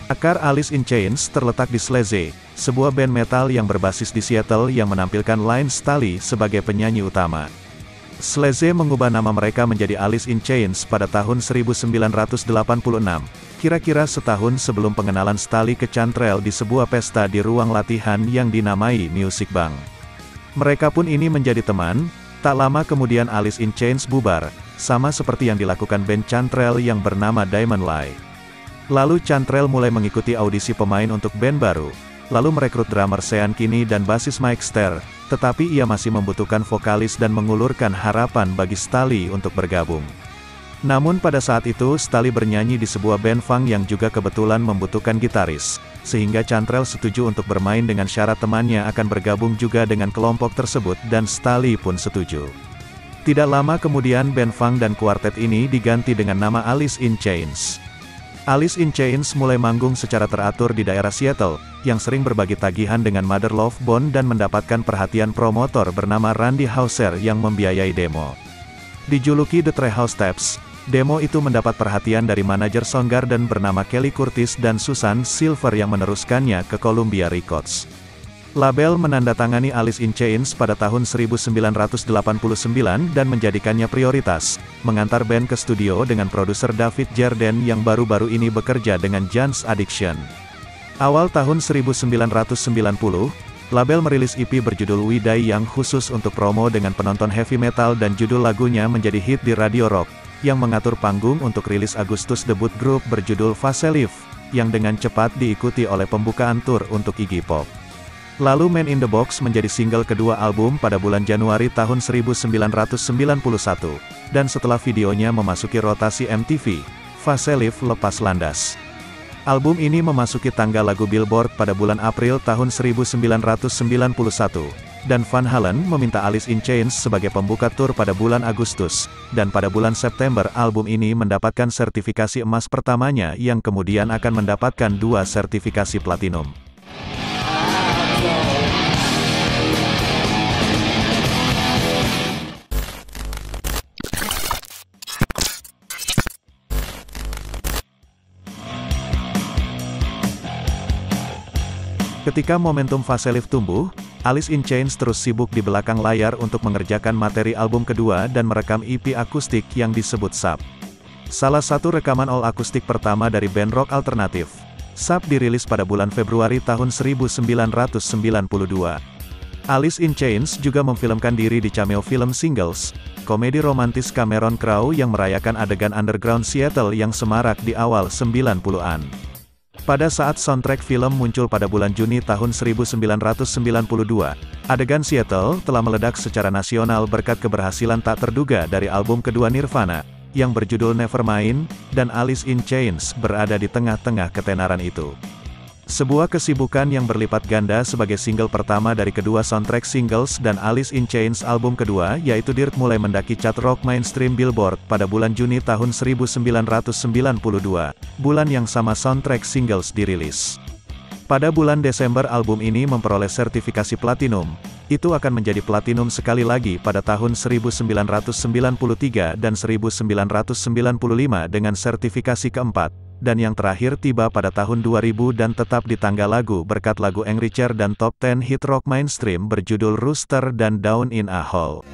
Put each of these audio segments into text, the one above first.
Akar Alice in Chains terletak di Sleaze, sebuah band metal yang berbasis di Seattle yang menampilkan Lynne Staley sebagai penyanyi utama. Sleaze mengubah nama mereka menjadi Alice in Chains pada tahun 1986, kira-kira setahun sebelum pengenalan Staley ke Chantrell di sebuah pesta di ruang latihan yang dinamai Music Bank. Mereka pun ini menjadi teman. Tak lama kemudian Alice in Chains bubar, sama seperti yang dilakukan band Chantrell yang bernama Diamond Lie. Lalu Chantrell mulai mengikuti audisi pemain untuk band baru, lalu merekrut drummer Sean Kinney dan basis Mike Starr, tetapi ia masih membutuhkan vokalis dan mengulurkan harapan bagi Staley untuk bergabung. Namun pada saat itu Staley bernyanyi di sebuah band funk yang juga kebetulan membutuhkan gitaris, sehingga Chantrell setuju untuk bermain dengan syarat temannya akan bergabung juga dengan kelompok tersebut dan Staley pun setuju. Tidak lama kemudian band funk dan kuartet ini diganti dengan nama Alice in Chains. Alice in Chains mulai manggung secara teratur di daerah Seattle, yang sering berbagi tagihan dengan Mother Love Bone dan mendapatkan perhatian promotor bernama Randy Houser yang membiayai demo. Dijuluki The Treehouse Tapes, demo itu mendapat perhatian dari manajer Soundgarden bernama Kelly Curtis dan Susan Silver yang meneruskannya ke Columbia Records. Label menandatangani Alice in Chains pada tahun 1989 dan menjadikannya prioritas, mengantar band ke studio dengan produser David Jarden yang baru-baru ini bekerja dengan Jane's Addiction. Awal tahun 1990, label merilis EP berjudul We Die Young khusus untuk promo dengan penonton heavy metal dan judul lagunya menjadi hit di radio rock, yang mengatur panggung untuk rilis Agustus debut grup berjudul Facelift, yang dengan cepat diikuti oleh pembukaan tur untuk Iggy Pop. Lalu Man in the Box menjadi single kedua album pada bulan Januari tahun 1991, dan setelah videonya memasuki rotasi MTV, Facelift lepas landas. Album ini memasuki tangga lagu Billboard pada bulan April tahun 1991, dan Van Halen meminta Alice in Chains sebagai pembuka tur pada bulan Agustus, dan pada bulan September album ini mendapatkan sertifikasi emas pertamanya yang kemudian akan mendapatkan 2 sertifikasi platinum. Ketika momentum Facelift tumbuh, Alice in Chains terus sibuk di belakang layar untuk mengerjakan materi album kedua dan merekam EP akustik yang disebut SUP. Salah satu rekaman all akustik pertama dari band rock alternatif, SUP dirilis pada bulan Februari tahun 1992. Alice in Chains juga memfilmkan diri di cameo film Singles, komedi romantis Cameron Crowe yang merayakan adegan underground Seattle yang semarak di awal 90-an. Pada saat soundtrack film muncul pada bulan Juni tahun 1992, adegan Seattle telah meledak secara nasional berkat keberhasilan tak terduga dari album kedua Nirvana, yang berjudul Nevermind, dan Alice in Chains berada di tengah-tengah ketenaran itu. Sebuah kesibukan yang berlipat ganda sebagai single pertama dari kedua soundtrack singles dan Alice in Chains album kedua yaitu Dirt mulai mendaki chart rock mainstream Billboard pada bulan Juni tahun 1992, bulan yang sama soundtrack singles dirilis. Pada bulan Desember album ini memperoleh sertifikasi platinum, itu akan menjadi platinum sekali lagi pada tahun 1993 dan 1995 dengan sertifikasi keempat, dan yang terakhir tiba pada tahun 2000 dan tetap di tangga lagu berkat lagu Angry Chair dan top 10 hit rock mainstream berjudul Rooster dan Down in a Hole.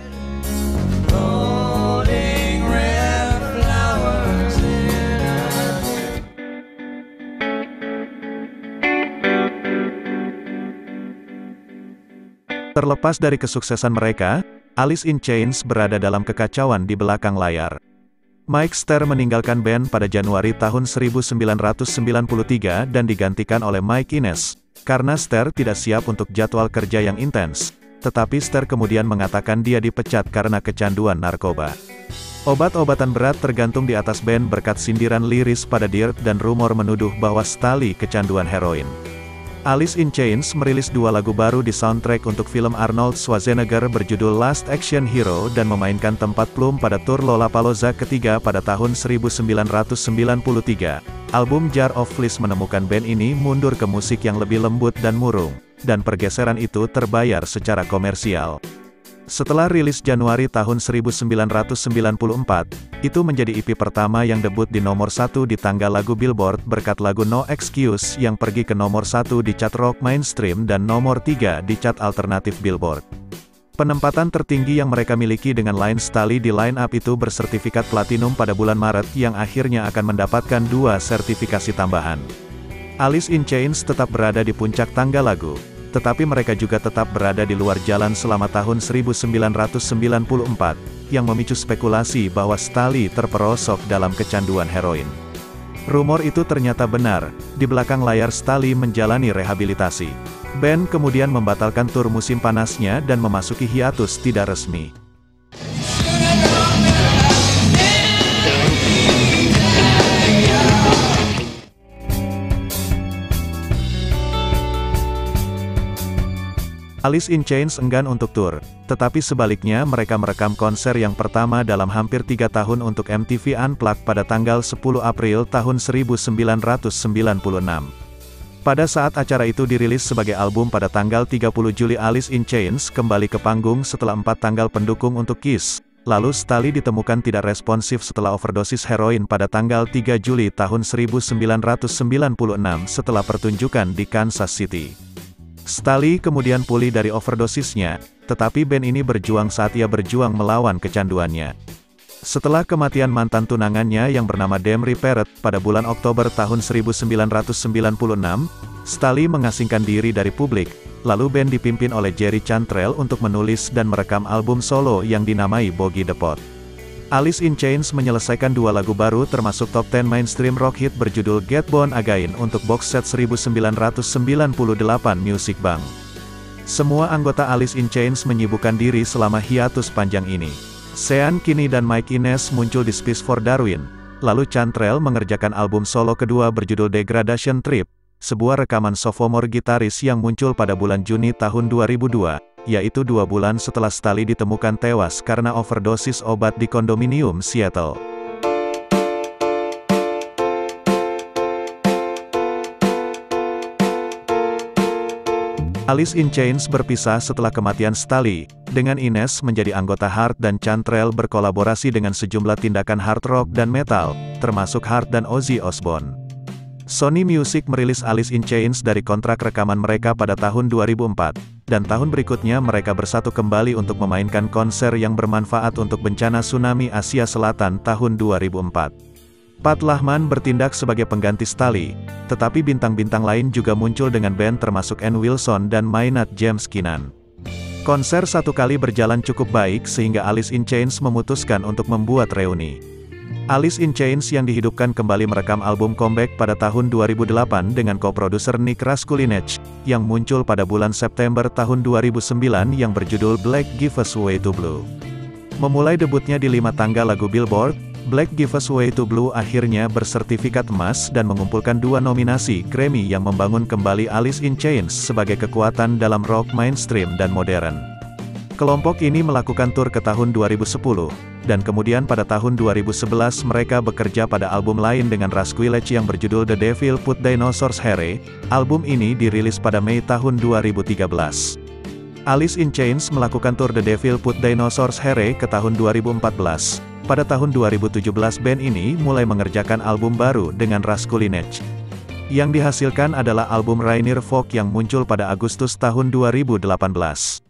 Terlepas dari kesuksesan mereka, Alice in Chains berada dalam kekacauan di belakang layar. Mike Starr meninggalkan band pada Januari tahun 1993 dan digantikan oleh Mike Inez, karena Starr tidak siap untuk jadwal kerja yang intens, tetapi Starr kemudian mengatakan dia dipecat karena kecanduan narkoba. Obat-obatan berat tergantung di atas band berkat sindiran liris pada Dirt dan rumor menuduh bahwa Staley kecanduan heroin. Alice in Chains merilis 2 lagu baru di soundtrack untuk film Arnold Schwarzenegger berjudul Last Action Hero dan memainkan tempat plum pada tur Lollapalooza ketiga pada tahun 1993. Album Jar of Fleas menemukan band ini mundur ke musik yang lebih lembut dan murung, dan pergeseran itu terbayar secara komersial. Setelah rilis Januari tahun 1994, itu menjadi EP pertama yang debut di nomor 1 di tangga lagu Billboard berkat lagu No Excuse yang pergi ke nomor 1 di chart rock mainstream dan nomor 3 di chart alternatif Billboard. Penempatan tertinggi yang mereka miliki dengan Line Staley di line-up itu bersertifikat platinum pada bulan Maret yang akhirnya akan mendapatkan 2 sertifikasi tambahan. Alice in Chains tetap berada di puncak tangga lagu, tetapi mereka juga tetap berada di luar jalan selama tahun 1994, yang memicu spekulasi bahwa Staley terperosok dalam kecanduan heroin. Rumor itu ternyata benar, di belakang layar Staley menjalani rehabilitasi. Band kemudian membatalkan tur musim panasnya dan memasuki hiatus tidak resmi. Alice in Chains enggan untuk tur, tetapi sebaliknya mereka merekam konser yang pertama dalam hampir 3 tahun untuk MTV Unplugged pada tanggal 10 April tahun 1996. Pada saat acara itu dirilis sebagai album pada tanggal 30 Juli, Alice in Chains kembali ke panggung setelah 4 tanggal pendukung untuk Kiss. Lalu Staley ditemukan tidak responsif setelah overdosis heroin pada tanggal 3 Juli tahun 1996 setelah pertunjukan di Kansas City. Staley kemudian pulih dari overdosisnya, tetapi band ini berjuang saat ia berjuang melawan kecanduannya. Setelah kematian mantan tunangannya yang bernama Demri Parrott pada bulan Oktober tahun 1996, Staley mengasingkan diri dari publik, lalu band dipimpin oleh Jerry Cantrell untuk menulis dan merekam album solo yang dinamai Bogey the Pot. Alice in Chains menyelesaikan 2 lagu baru termasuk top 10 mainstream rock hit berjudul Get Born Again untuk box set 1998 Music Bank. Semua anggota Alice in Chains menyibukkan diri selama hiatus panjang ini. Sean Kinney dan Mike Inez muncul di Space for Darwin, lalu Cantrell mengerjakan album solo kedua berjudul Degradation Trip, sebuah rekaman sophomore gitaris yang muncul pada bulan Juni tahun 2002, yaitu 2 bulan setelah Staley ditemukan tewas karena overdosis obat di kondominium Seattle. Alice in Chains berpisah setelah kematian Staley, dengan Inez menjadi anggota Heart dan Cantrell berkolaborasi dengan sejumlah tindakan hard rock dan metal, termasuk Heart dan Ozzy Osbourne. Sony Music merilis Alice in Chains dari kontrak rekaman mereka pada tahun 2004, dan tahun berikutnya mereka bersatu kembali untuk memainkan konser yang bermanfaat untuk bencana tsunami Asia Selatan tahun 2004. Pat Lahman bertindak sebagai pengganti Staley, tetapi bintang-bintang lain juga muncul dengan band termasuk Ann Wilson dan Maynard James Keenan. Konser satu kali berjalan cukup baik sehingga Alice in Chains memutuskan untuk membuat reuni. Alice in Chains yang dihidupkan kembali merekam album comeback pada tahun 2008 dengan co-produser Nick Raskulinecz, yang muncul pada bulan September tahun 2009 yang berjudul Black Give Us Way to Blue. Memulai debutnya di 5 tangga lagu Billboard, Black Give Us Way to Blue akhirnya bersertifikat emas dan mengumpulkan 2 nominasi Grammy yang membangun kembali Alice in Chains sebagai kekuatan dalam rock mainstream dan modern. Kelompok ini melakukan tur ke tahun 2010, dan kemudian pada tahun 2011 mereka bekerja pada album lain dengan Raskulinecz yang berjudul The Devil Put Dinosaurs Here. Album ini dirilis pada Mei tahun 2013. Alice in Chains melakukan tur The Devil Put Dinosaurs Here ke tahun 2014. Pada tahun 2017 band ini mulai mengerjakan album baru dengan Raskulinecz. Yang dihasilkan adalah album Rainier Folk yang muncul pada Agustus tahun 2018.